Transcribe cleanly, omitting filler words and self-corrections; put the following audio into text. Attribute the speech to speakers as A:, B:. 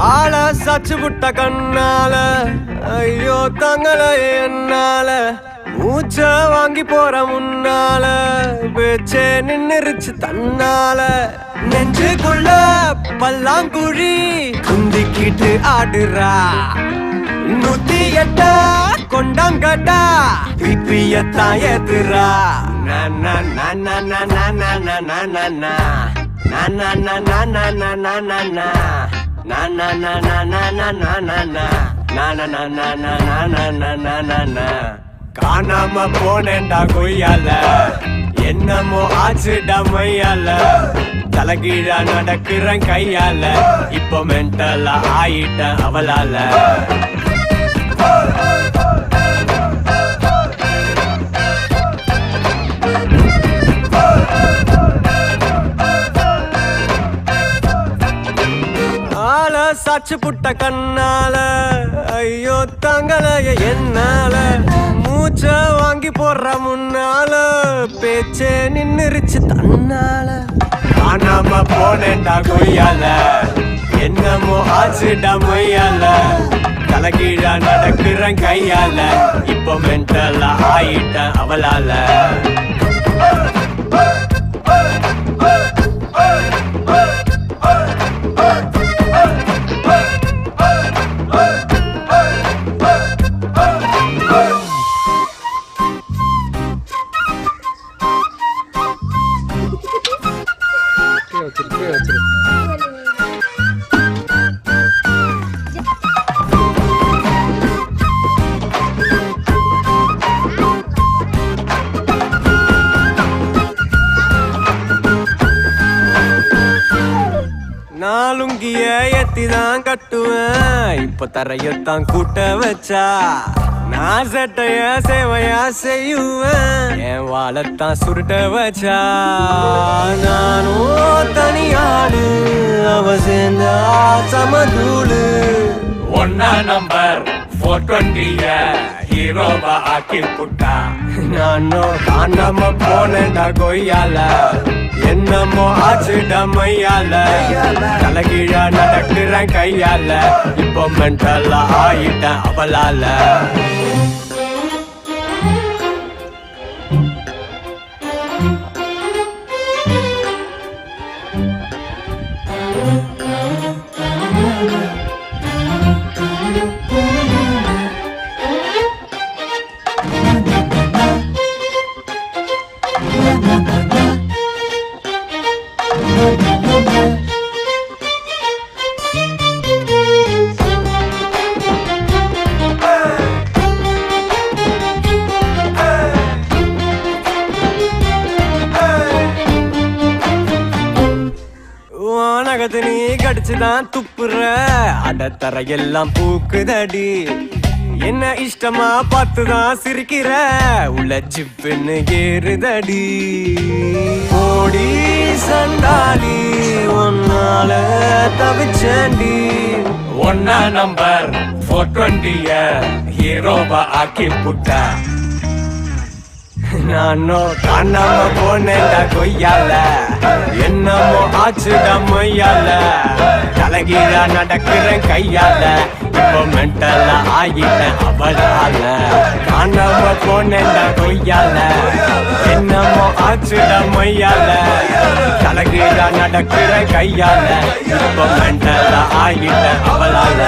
A: ஆள சச்சு புட்ட கண்ணால ஐயோ தங்கள என்னால மூச்ச வாங்கி போற முன்னால பேச்சே நின்னுருச்சு தன்னால நெஞ்சுக்குள்ள பல்லாங்குழி குந்திக்கிட்டு ஆடுறா 108 கொண்டாங்கடா பிப்பியத்தான் ஏத்துறா காணாம போனேன்டா கொய்யால என்னமோ ஆச்சுடா மையால தலைகீழா நடக்கிறேன் கையால இப்போ மென்டலா ஆயிட்டேன் அவளால சாச்சு புட்ட கண்ணால ஐயோ தங்களைய என்னால மூச்ச வாங்கி போடுற முன்னால பேச்சே நின்னுருச்சு தன்னால காணாம போனேன்டா கொய்யால என்னமோ ஆச்சுடா மொய்யால தலைகீழா நடக்கிறேன் கையால இப்போ மென்டலா ஆயிட்டேன் அவளால நாலுங்கிய எத்திதான் கட்டுவேன் இப்ப தரையத்தான் கூட்ட வச்சா நான் சட்டைய சேவையா செய்யுவேன் என் வாழத்தான் சுருட்ட வச்சா நானும் தனியாளு அவ சேர்ந்தா சமதூளு
B: ஒன்னா நம்பர் 420 ஹீரோவா ஆக்கி புட்டா
A: நானும் காணாம போனேன்டா கொய்யால என்னமோ ஆச்சுடா மையால தலைகீழா நடக்கிறேன் கையால இப்போ மென்டலா ஆயிட்டேன் அவளால நகத்து நீ கடிச்சுதான் துப்புற அடத்தர எல்லாம் பூக்குதடி என்ன இஷ்டமா பார்த்துதான் சிரிக்கிற உள்ள சிப்புன்னு ஏறுதடி ஓடி சண்டாளி ஒன்னால தவிச்சேண்டி
B: ஒன்னா நம்பர் 420 ஹீரோவா ஆக்கி புட்டா
A: நானும் காணாம போனேன்டா கொய்யால என்னமோ ஆச்சுடா மொய்யால தலைகீழா நடக்கிறேன் கையால இப்போ மென்டலா ஆயிட்டேன் அவளால காணாம போனேன்டா கொய்யால என்னமோ ஆச்சுடா மொய்யால தலைகீழா நடக்கிறேன் கையால இப்போ மென்டலா ஆயிட்டேன் அவளால